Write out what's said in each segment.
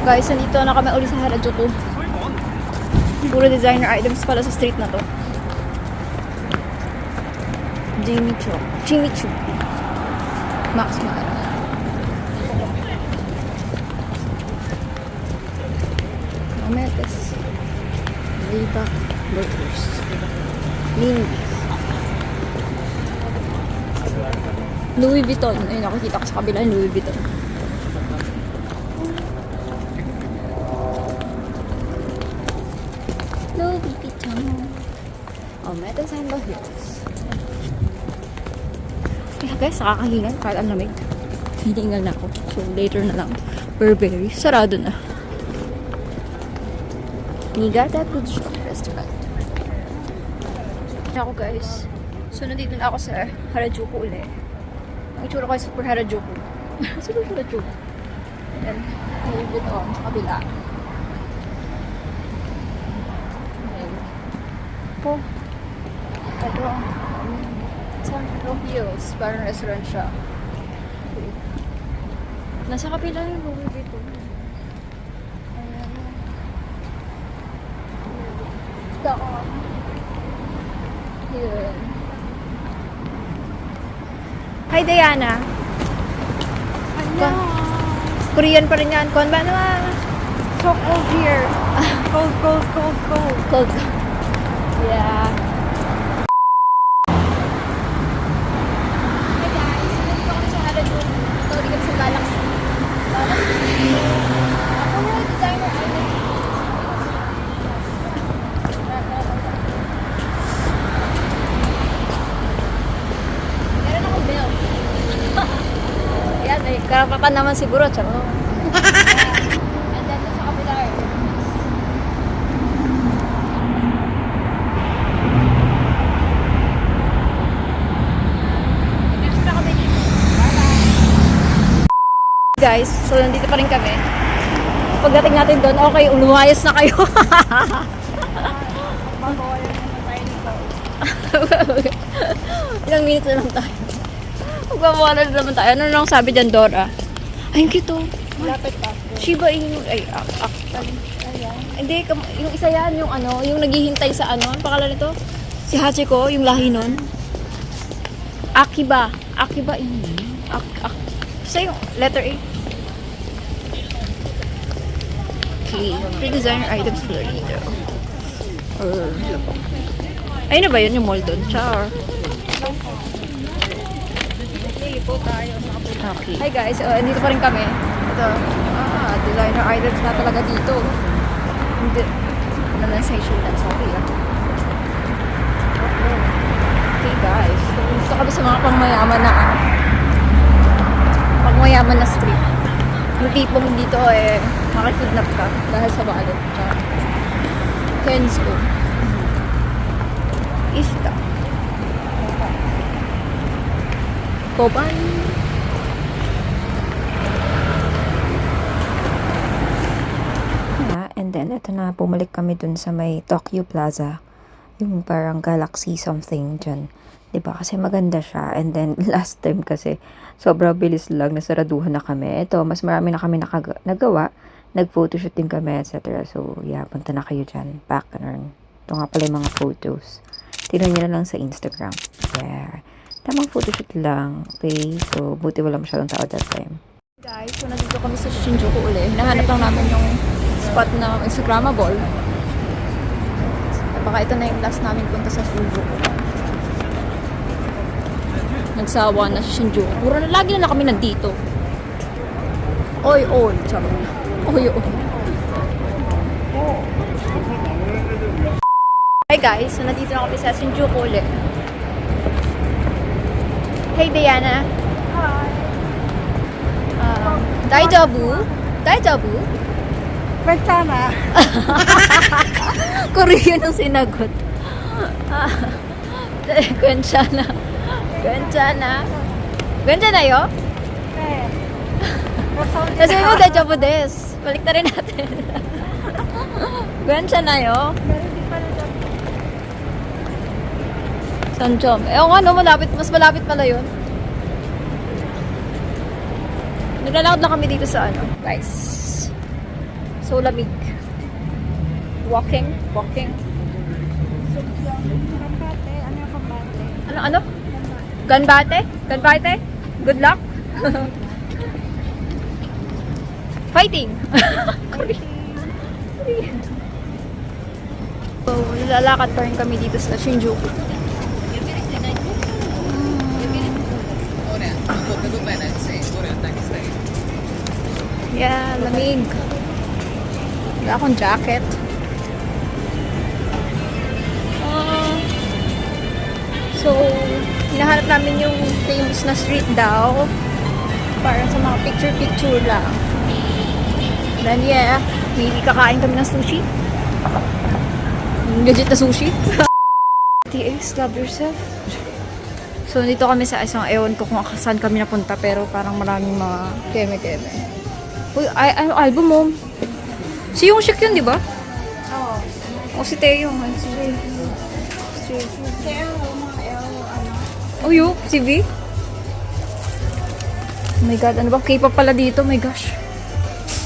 Guys, nandito na kami ulit sa Harajuku. Puro designer items pala sa street na to. Jimmy Choo. Max Mara. Ametes. Reebok. Burgers. Lindy's. Louis Vuitton. Ayun, nakikita ko sa kabila yung Louis Vuitton. Louis Vuitton. Ametes and the Hills. Kaya guys, nakakahingan kahit ang lamig. Hiningal na ako. So, later na lang. Burberry. Sarado na. Niigata Food Shop Restaurant. Ako guys. So, nandito na ako sa Harajuku ulit. Ang itsura ko ay super Harajuku. Super Harajuku. And then, mayroon dito sa kabila. Ayan. Po. Ito. Central Hills. Parang restaurant siya. Okay. Nasa kapila yung Louis Vuitton. Ayan. Doon. Yun. Hi, Diana. Hello. Korean pa rin yan. Kon ba naman? So cold here. Cold. Cold. Yeah. Hi guys. Nandito kami sa Harajuku. Ito ulit kami sa Galaxy. Ako yung designer island. Meron akong belt. Yan, may karapatan naman siguro. Tsaka. And then, sa kabila. Guys, so nandito pa rin kami. Pagdating natin doon, okay, lumayas na kayo. Ilang minutes na lang tayo. Magmamawala na naman tayo. Ano nang sabi dyan, Dora? Ay, yung kito. Lapit pa. Shiba Inu. Ay, hindi, yung isa yan, yung ano, yung naghihintay sa ano. Ang pangalan nito? Si Hachiko, yung lahi nun. Akiba Inu. Basta yung letter A. Okay. Free designer items for dito. Ayun na ba yun yung mall doon? Char. Okay. Hi guys, andito pa rin kami. Ito. Designer items na talaga dito. Hindi. Pronunciation na. Sorry Okay guys. So, gusto kami sa mga pangmayaman na street. Yung tipong dito makikidnap ka dahil sa wallet. Kenzo. Ista. Koban. And then, ito na, bumalik kami dun sa may Tokyo Plaza. Yung parang Galaxy something dyan. Diba? Kasi maganda siya. And then, last time kasi, sobrang bilis lang, nasaraduhan na kami. Ito, mas marami na kami nagawa. Nag-photoshoot din kami, etc. So, yeah, punta na kayo dyan. Back and ito nga pala yung mga photos. Tignan nyo na lang sa Instagram. Yeah. Tamang photoshoot lang. Okay? So, buti wala masyadong tao that time. Guys, so nandito kami sa Shinjuku uli. Nahanap lang namin yung spot na Instagrammable. Baka ito na yung last namin punta sa Shinjuku. Nagsawa na sa Shinjuku. Puro na lagi na kami nandito. Oy. Tsaka. Oy. Hi guys, so nandito na kami sa Shinjuku uli. Hey Diana. Daijabu? Bantama. Korean ang sinagot. Gwenchana yo? Kasi mo Daijabu des. Balik na rin natin. Gwenchana yo? Sanchom. No, mas malapit pala yun. Naglalakad na kami dito sa guys. So lamig. Walking. Kambate. Ano yung kambate? Ano? Ganbate? Ganbate? Good luck? Fighting! So, lalakad pa rin kami dito sa Shinjuku. Yeah, lamig. Wala akong jacket. So, hinahanap namin yung famous na street daw. Para sa mga picture-picture lang. Then yeah, maybe kakain kami ng sushi. Legit na sushi. TX, love yourself. So, dito kami sa isang, ewan ko kung saan kami napunta, pero parang maraming mga keme-keme. Uy, ano album mo? Si Yung Shik yun, di ba? Oo. O si Taeyong. Si Kaya mga ano. Oh, yung si V? Oh my god, ano ba? K-pop pala dito, oh my gosh.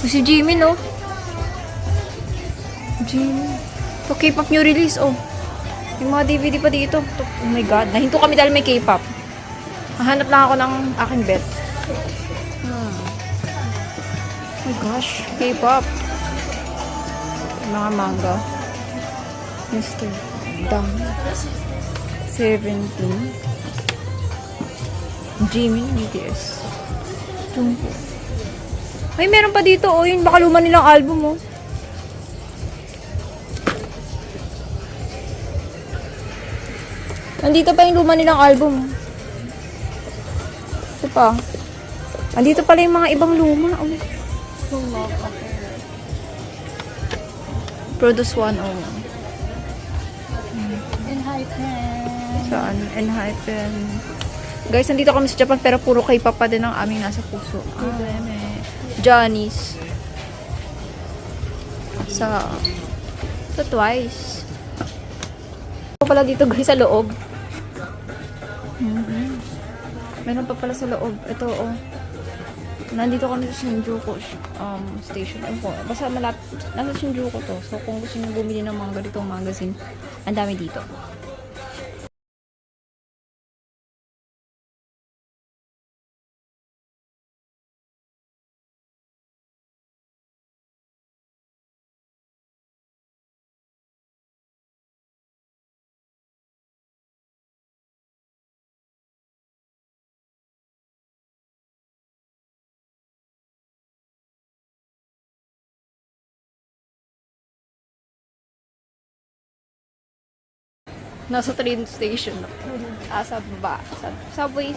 O si Jimin, oh. Jimin. So, K-pop new release, oh. Yung mga DVD pa dito. Oh my god, nahinto kami dahil may K-pop. Hahanap lang ako ng aking bet. Oh my gosh, K-pop. Mga manga. Mr. Dang. 17. Jimin, BTS. Jungkook. Ay, meron pa dito, oh. Yun, baka luma nilang album, oh. Nandito pa yung luma nilang album. Ito pa. Nandito pala yung mga ibang luma, oh. Produce 101. Saan? Enhypen. Guys, nandito kami sa Japan pero puro K-pop pa din ang aming nasa puso. Johnny's. Sa Twice. Ito pala dito guys sa loob. Meron pa pala sa loob. Ito oh. Nandito kami sa Shinjuku station. Basta malapit. Nasa Shinjuku to. So kung gusto nyo bumili ng mga ganitong magazine, ang dami dito. Nasa train station na. Sa baba. Subway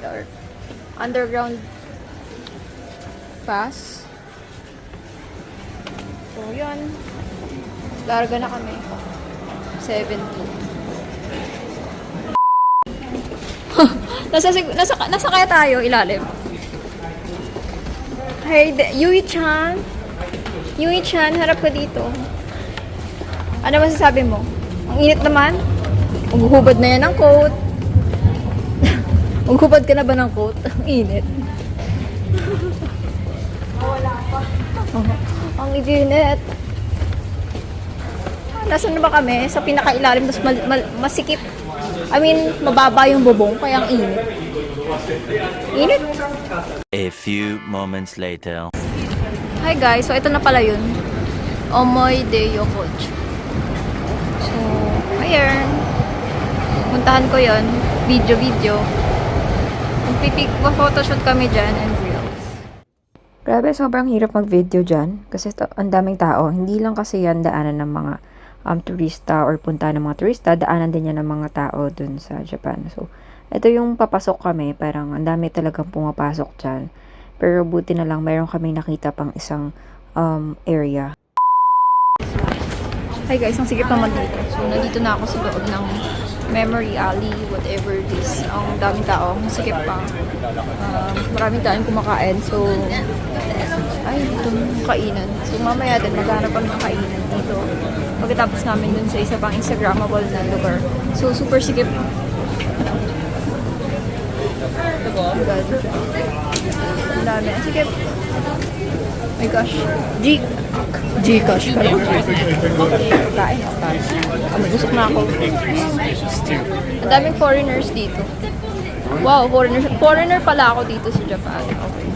or underground pass. So, yun. Larga na kami. 17. nasa kaya tayo, ilalim. Hey, Yui-chan. Yui-chan, harap ka dito. Ano masasabi mo? Ang init naman. Maghubad na yan ng coat. Maghubad ka na ba ng coat? Ang init. Wala pa. Ang init. Nasaan na ba kami? Sa pinakailalim, tapos masikip. I mean, mababa yung bubong, kaya ang init. Init. A few moments later. Hi guys, so ito na pala yun. Omoide Yokocho. So, ayan. Puntahan ko yun. Video. Photoshoot kami dyan and reels. Grabe, sobrang hirap mag-video dyan. Kasi ang daming tao. Hindi lang kasi yan daanan ng mga turista or punta ng mga turista. Daanan din yan ng mga tao dun sa Japan. So, ito yung papasok kami. Parang ang dami talagang pumapasok dyan. Pero buti na lang, mayroon kami nakita pang isang area. Hi guys, ang sigip naman dito. So, nandito na ako sa loob ng Memory Alley, whatever it is. Ang daming tao, ang sigip pa. Maraming tayong kumakain. So, ay, dito yung kainan. So, mamaya din, maghanap kami ng kainan dito. Pagkatapos namin dun sa isa pang Instagrammable na lugar. So, super sigip. Oh, God. Ang dami. Sige. My gosh. Gcash pala. Kain ako. Busok na ako. Ang daming foreigners dito. Wow, foreigner pala ako dito sa Japan. Okay.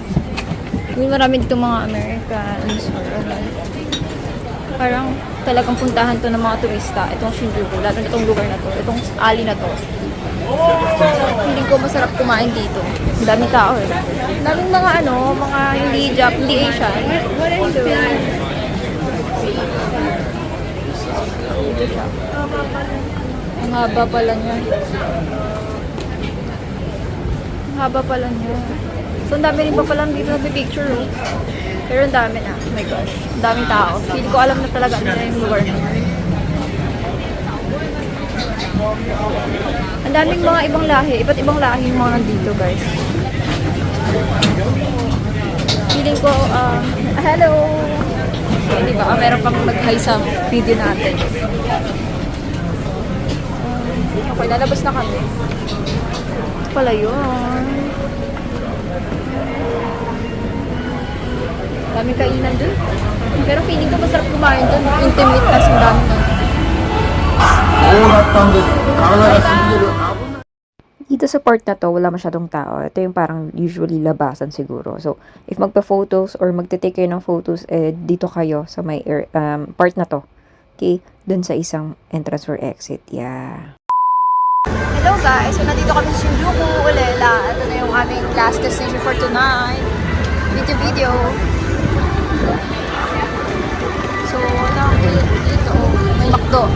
May marami dito mga Americans or ano. Parang talagang puntahan to ng mga turista. Itong Shinjuku, lalo na itong lugar na to. Itong alley na to. Hindi ko masarap kumain dito. Ang daming tao eh. Ang daming mga mga hindi Asian. So, dito siya. Ang haba pala niya. Ang haba pala niya. So, ang dami rin pa pala dito nagpipicture, oh. Pero ang dami na. Oh my gosh. Ang daming tao. Hindi ko alam na talaga ano na yung lugar na. Ang daming mga ibang lahi. Iba't ibang lahi yung mga nandito, guys. Feeling ko, hello! Diba? Meron pang mag-hi sa video natin. Okay, lalabas na kami. Ito pala yun. Daming kainan dun. Pero feeling ko masarap kumain dun. Intimate na ang dami na. Dito sa part na to, wala masyadong tao. Ito yung parang usually labasan siguro. So, if magpa-photos or magte-take kayo ng photos, dito kayo sa may part na to. Okay? Dun sa isang entrance or exit. Yeah. Hello guys! So, nandito kami sa Shinjuku, Ulela. Ito na yung aming last destination for tonight. Video. So, dito, may McDo.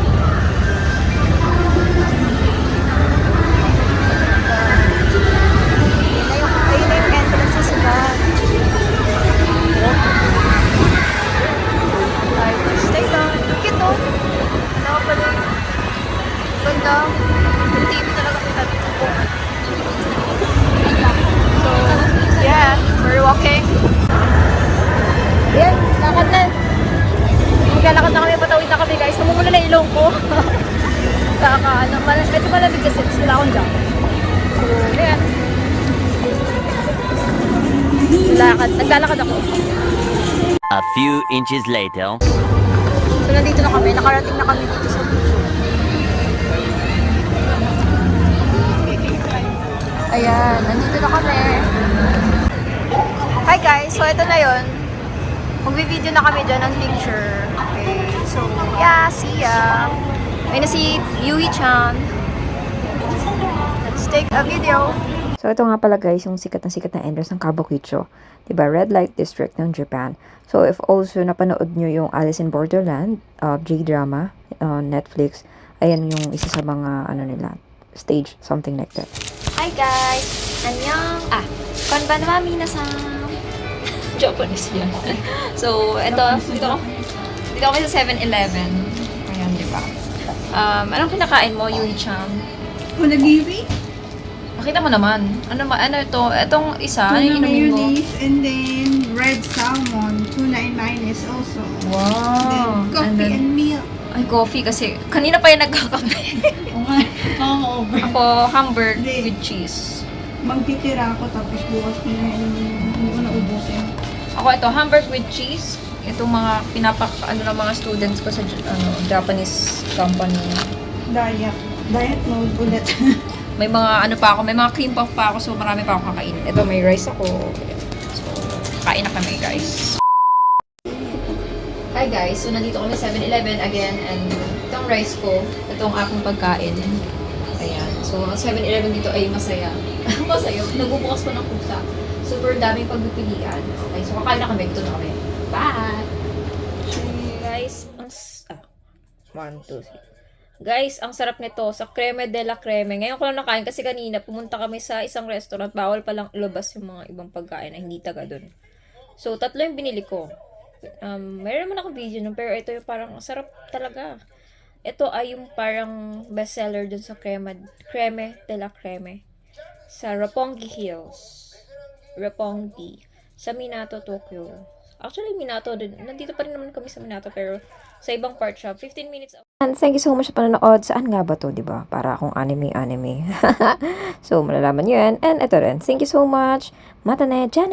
Ayun na yung entrance sa sila. Stay down. Cute, oh. Ano pala yung ganda. Yung TV talaga kita dito. So, yeah, we're walking. Yan, lakad na. Maglalakad na kami, patawid na kami guys. Namumula na ilong ko. Medyo malamig kasi, wala akong jacket. So, yan. Naglalakad ako. A few inches later. So, nandito na kami. Nakarating na kami dito sa beach. Ayan, nandito na kami. Hi guys, so ito na yun. Magbi-video na kami dyan ng picture. Okay, so yeah, see ya. May na si Yui-chan. Let's take a video. So, ito nga pala guys, yung sikat na entrance ng Kabukicho. Diba? Red Light District ng Japan. So, if also napanood nyo yung Alice in Borderland, J-drama, on Netflix, ayan yung isa sa mga, nila, stage, something like that. Hi guys! Annyeong! Konbanwa minasan! Japanese yan. So, dito kami sa 7-Eleven. Ayan, di ba? Anong kinakain mo, Yui-chan? Onigiri, Nakita mo naman. Ano ito? Itong isa, ano tuna yung inumin mo? mayonnaise, and then red salmon, tuna and mayonnaise also. Wow! Then coffee and milk. Ay, coffee kasi. Kanina pa yung nagkakape. O nga, over. Ako, hamburg Hindi. with cheese. Magtitira ako tapos bukas ko na hindi ko na ubusin. Ako ito, hamburg with cheese. Itong mga ng mga students ko sa Japanese company. Diet mode ulit. May mga may mga cream puff pa ako, so marami pa ako kakain. Ito, may rice ako. So, kain na kami, guys. Hi guys, so nandito kami sa 7-Eleven again, and itong rice ko, itong aking pagkain. Ayan. So, ang 7-Eleven dito ay masaya. Masaya. Nagbubukas pa ng pusa. Super daming pagpipilian. Okay, so kakain na kami. Ito na kami. Bye! Guys, 1, 2, 3. Guys, ang sarap nito sa creme de la creme. Ngayon ko lang nakain kasi kanina pumunta kami sa isang restaurant. Bawal palang ilabas yung mga ibang pagkain na hindi taga dun. So, 3 yung binili ko. Meron naman ako video nun, pero ito yung parang sarap talaga. Ito ay yung parang bestseller dun sa creme de la creme. Sa Roppongi Hills. Roppongi. Sa Minato, Tokyo. Actually, Minato din. Nandito pa rin naman kami sa Minato, pero sa ibang part shop. 15 minutes. And thank you so much sa panonood. Saan nga ba to, diba? Para akong anime. So, malalaman nyo yan. And ito rin. Thank you so much. Mata ne, Jana!